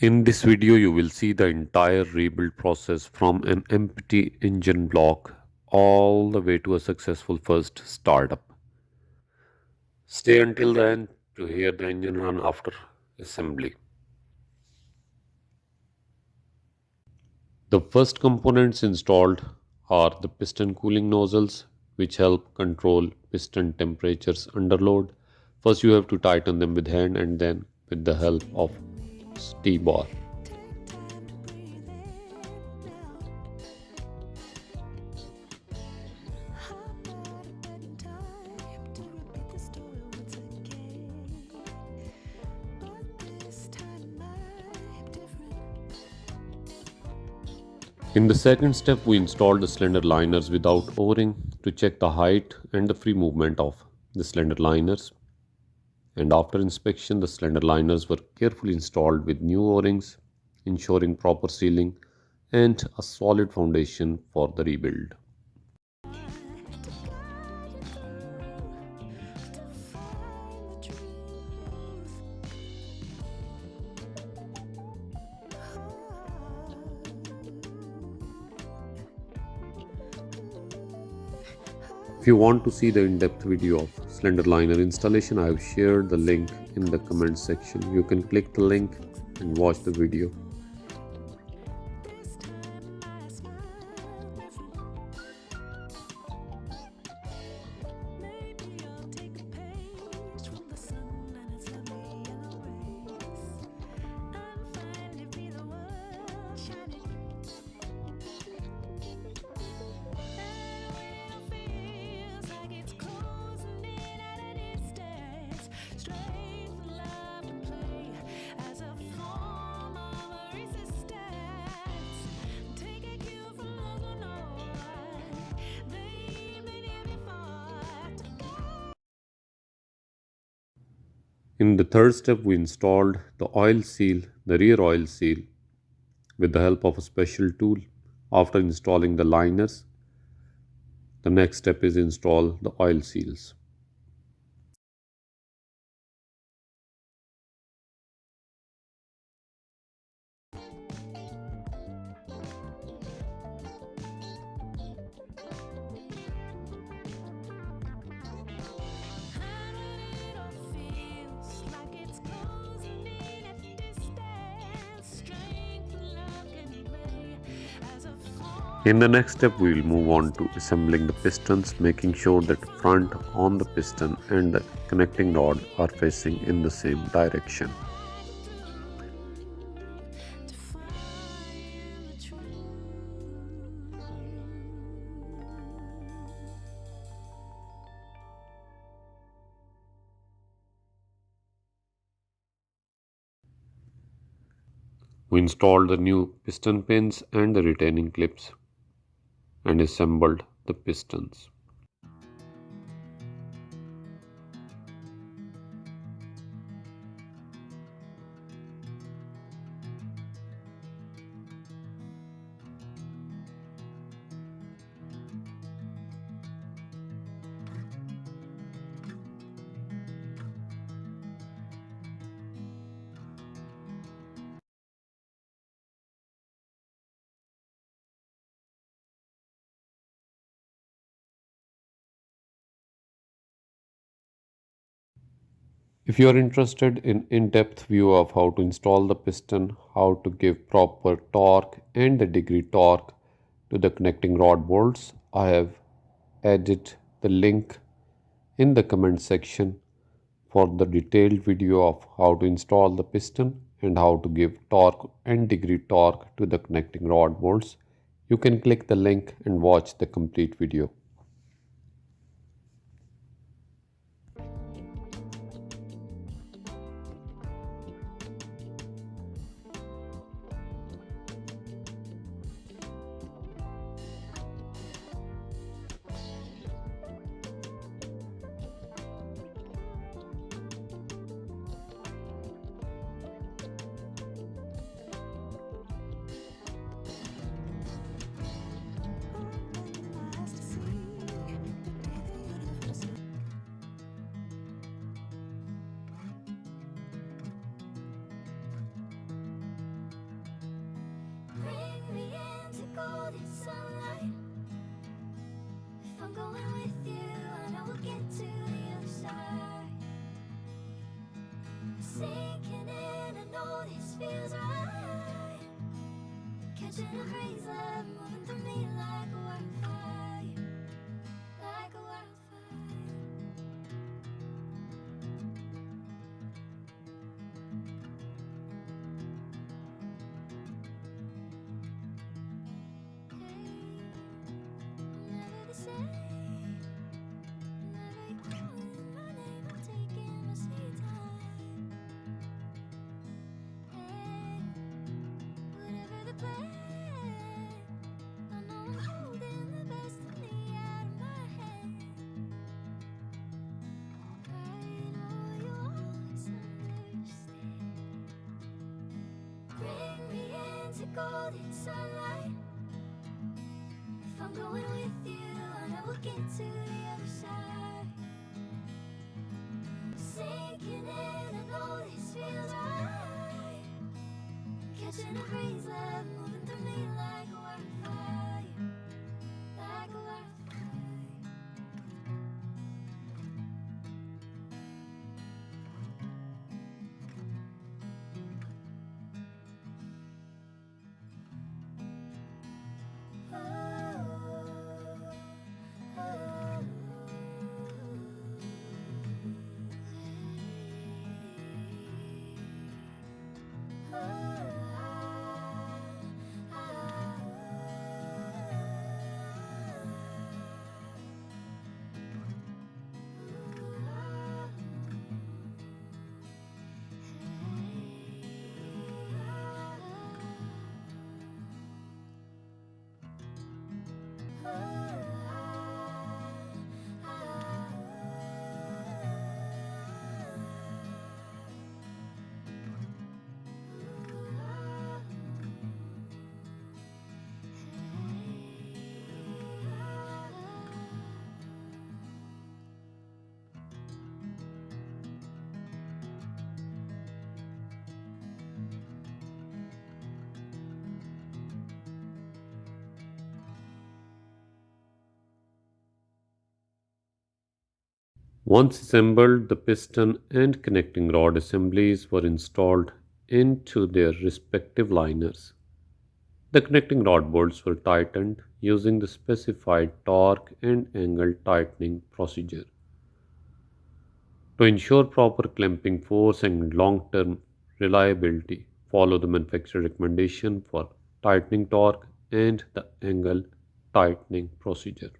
In this video, you will see the entire rebuild process from an empty engine block all the way to a successful first startup. Stay until the end to hear the engine run after assembly. The first components installed are the piston cooling nozzles, which help control piston temperatures under load. First, you have to tighten them with hand and then with the help of T-bar. In the second step, we installed the cylinder liners without O-ring to check the height and the free movement of the cylinder liners. And after inspection, the cylinder liners were carefully installed with new O-rings, ensuring proper sealing and a solid foundation for the rebuild. If you want to see the in-depth video of cylinder liner installation, I have shared the link in the comment section. You can click the link and watch the video. In the third step, we installed the oil seal, the rear oil seal, with the help of a special tool. After installing the liners, the next step is install the oil seals. In the next step, we will move on to assembling the pistons, making sure that front on the piston and the connecting rod are facing in the same direction. We installed the new piston pins and the retaining clips and assembled the pistons. If you are interested in in-depth view of how to install the piston, how to give proper torque and the degree torque to the connecting rod bolts, I have added the link in the comment section for the detailed video of how to install the piston and how to give torque and degree torque to the connecting rod bolts. You can click the link and watch the complete video. into golden sunlight. If I'm going with you, I know we'll get to the other side. Sinking in, I know this feels right. Catching a breeze, love moving through me like a wildfire, like a wildfire. Once assembled, the piston and connecting rod assemblies were installed into their respective liners. The connecting rod bolts were tightened using the specified torque and angle tightening procedure. To ensure proper clamping force and long-term reliability, follow the manufacturer recommendation for tightening torque and the angle tightening procedure.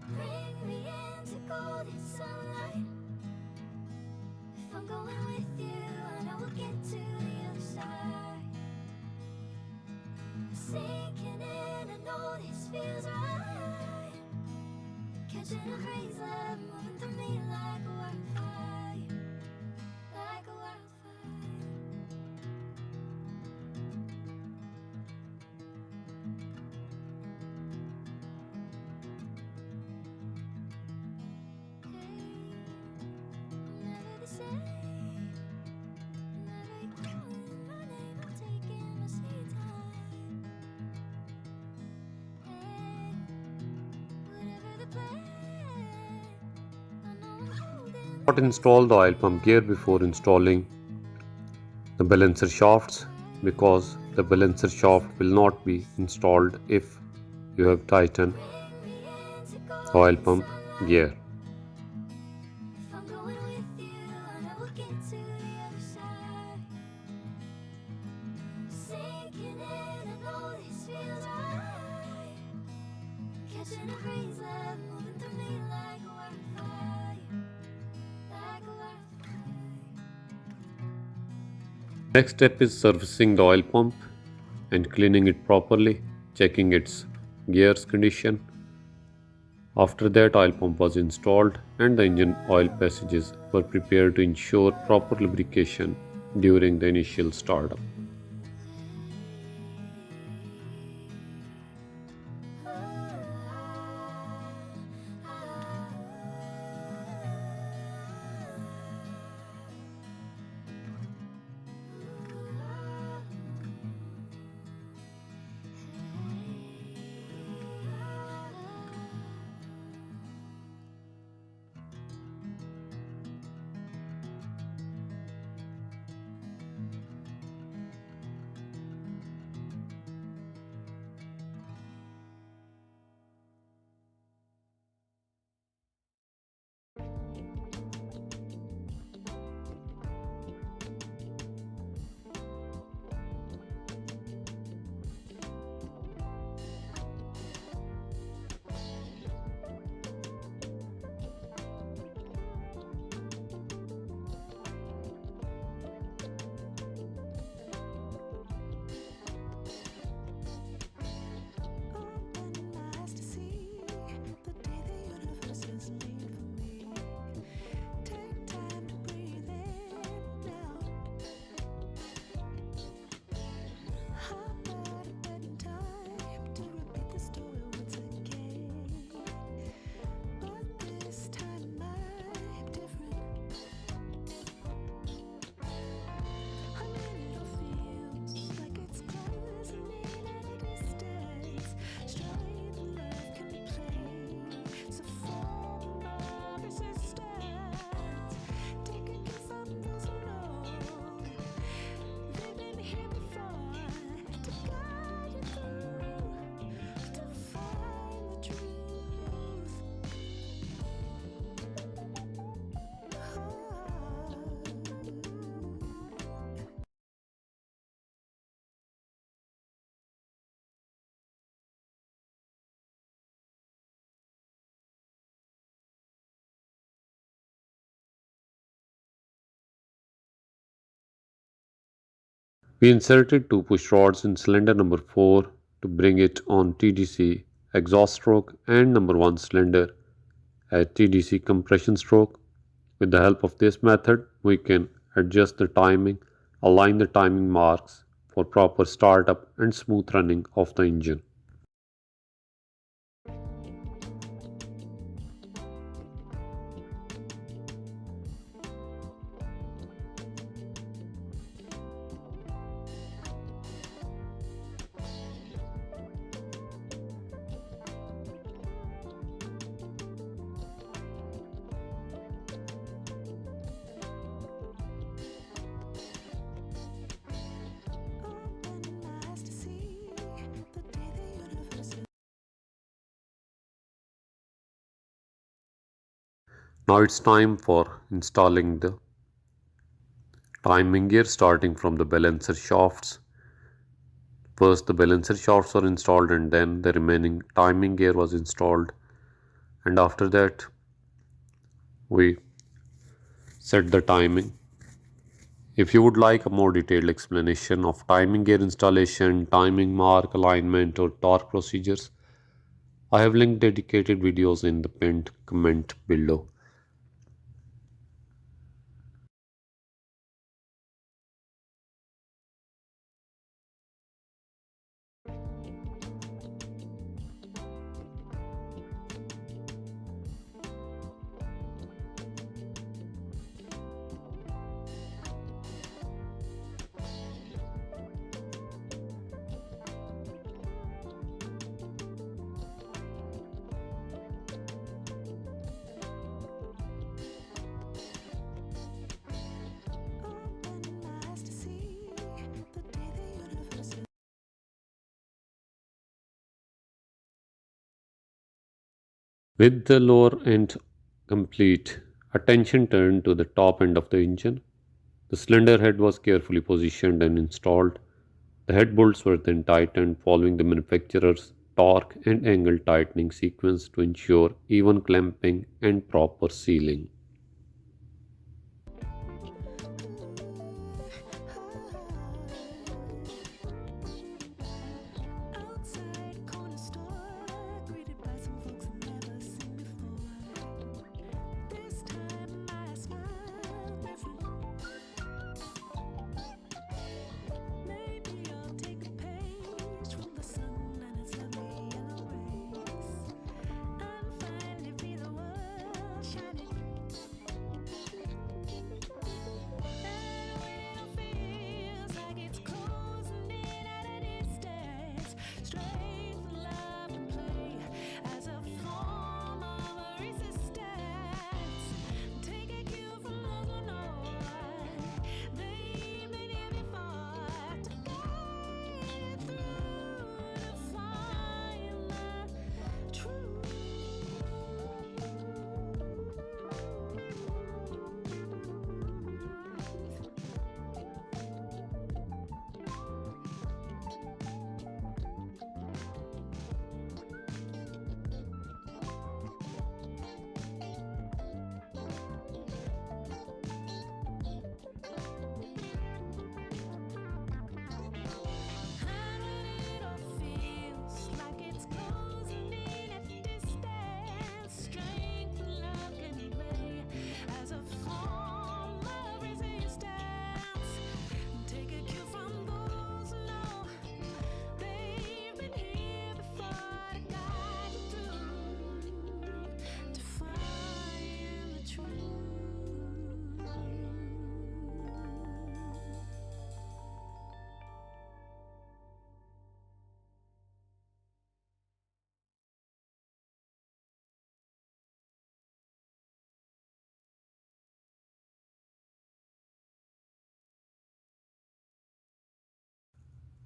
Bring me into golden sunlight. If I'm going with you, I know we'll get to the other side. Sinking in, I know this feels right. Catching a breeze, love moving through me like a wildfire, like a wildfire. Never the same. Never you calling my name, I'm taking my sweet time. Hey, whatever the plan, I know I'm holding Not install the oil pump gear before installing the balancer shafts because the balancer shaft will not be installed if you have tightened Bring me into the oil golden pump sunlight. gear. If I'm going with you, I know we'll get to the other side. Sinking in, I know this feels right. Catching a breeze, love moving through me like a wildfire, like a wildfire. Next step is servicing the oil pump and cleaning it properly, checking its gears condition. After that, oil pump was installed and the engine oil passages were prepared to ensure proper lubrication during the initial startup. We inserted two push rods in cylinder number 4 to bring it on TDC exhaust stroke and number 1 cylinder at TDC compression stroke. With the help of this method, we can adjust the timing, align the timing marks for proper startup and smooth running of the engine. Open eyes to see the day the universe is. Now it's time for installing the timing gear starting from the balancer shafts. First the balancer shafts were installed and then the remaining timing gear was installed, and after that we set the timing. If you would like a more detailed explanation of timing gear installation, timing mark alignment or torque procedures, I have linked dedicated videos in the pinned comment below. Open eyes to see the day the universe is. With the lower end complete, attention turned to the top end of the engine. The cylinder head was carefully positioned and installed. The head bolts were then tightened following the manufacturer's torque and angle tightening sequence to ensure even clamping and proper sealing. Outside corner store, greeted by some folks I've never seen before. This time I smile different. Maybe I'll take a page from the sun and its lovely yellow rays, and finally feel the world shining. And when it feels like it's closing in at a distance, strength, love, and play as a form of resistance. Take a cue from those who know they've been here before to guide through to find the truth. And when it all feels like it's closing in at distance, strength and love can play as a form of resistance. Take a cue from those who know they've been here before to guide you through to find the truth.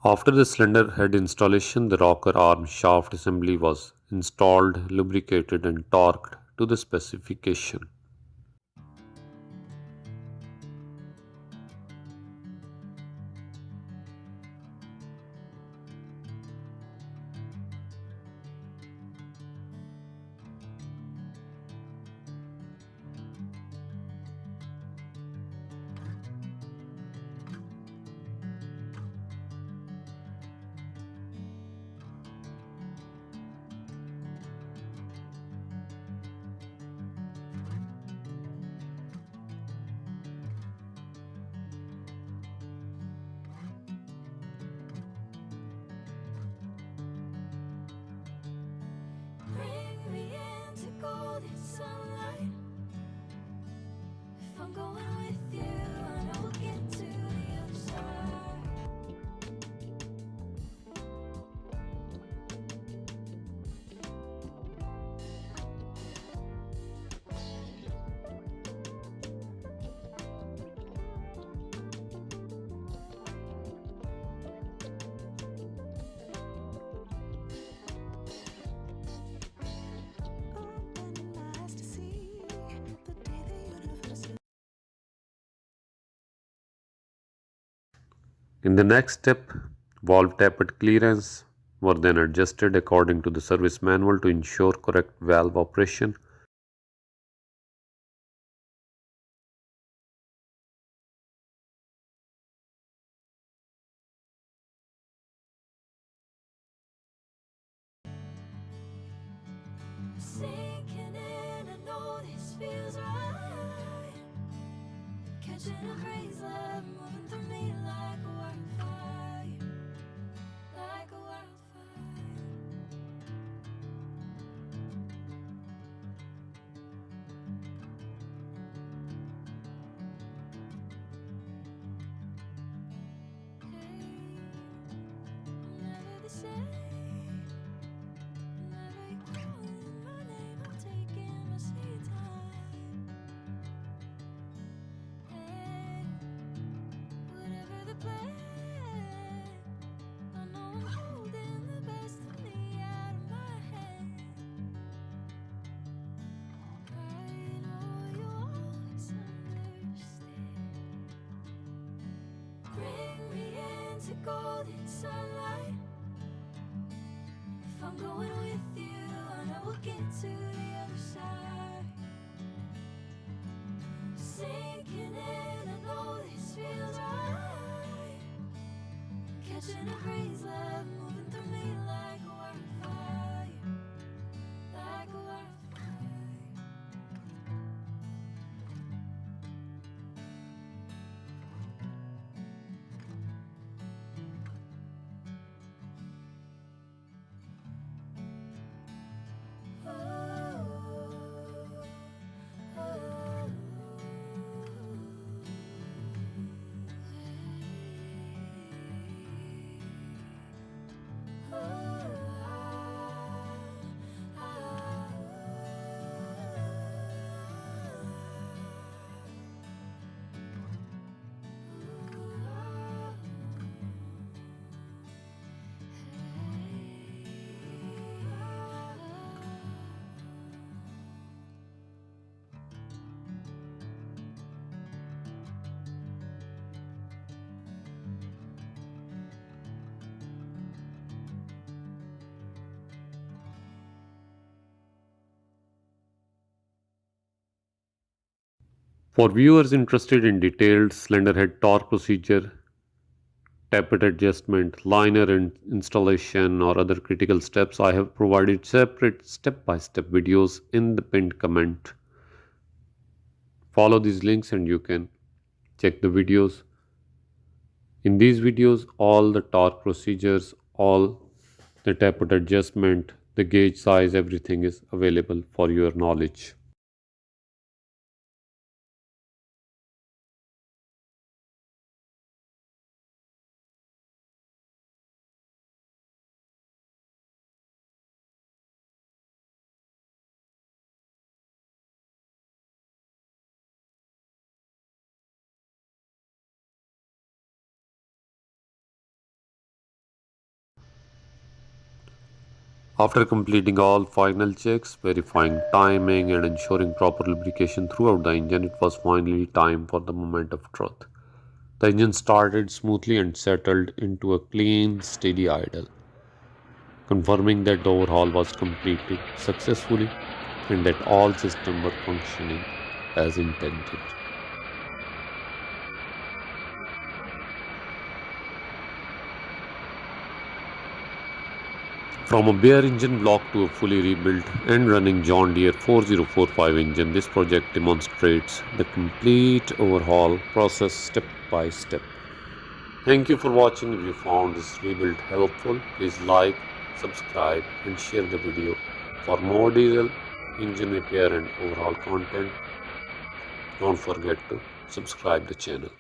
After the cylinder head installation, the rocker arm shaft assembly was installed, lubricated, and torqued to the specification. golden sunlight. If I'm going with you, I know we'll get to the other side. In the next step, valve tappet clearance were then adjusted according to the service manual to ensure correct valve operation. Sinking in, I know this feels right. Catching a crazy love moving through me like a wildfire, like a wildfire. I'm never the same. Whenever you're calling my name, I'm taking my sweet time. Hey, whatever the plan, I know I'm holding the best of me out of my hand. I know you'll always understand. Bring me into golden sunlight. If I'm going with you, I know we'll get to the other side. Sinking in, I know this feels right. Catching a crazy love moving through me like a wildfire, like a wildfire. For viewers interested in detailed cylinder head torque procedure, tappet adjustment, liner installation, or other critical steps, I have provided separate step-by-step videos in the pinned comment. Follow these links and you can check the videos. In these videos, all the torque procedures, all the tappet adjustment, the gauge size, everything is available for your knowledge. After completing all final checks, verifying timing and ensuring proper lubrication throughout the engine, it was finally time for the moment of truth. The engine started smoothly and settled into a clean, steady idle, confirming that the overhaul was completed successfully and that all systems were functioning as intended. From a bare engine block to a fully rebuilt and running John Deere 4045 engine, this project demonstrates the complete overhaul process step by step. Thank you for watching. If you found this rebuild helpful, please like, subscribe and share the video. For more detail engine repair and overhaul content. Don't forget to subscribe the channel.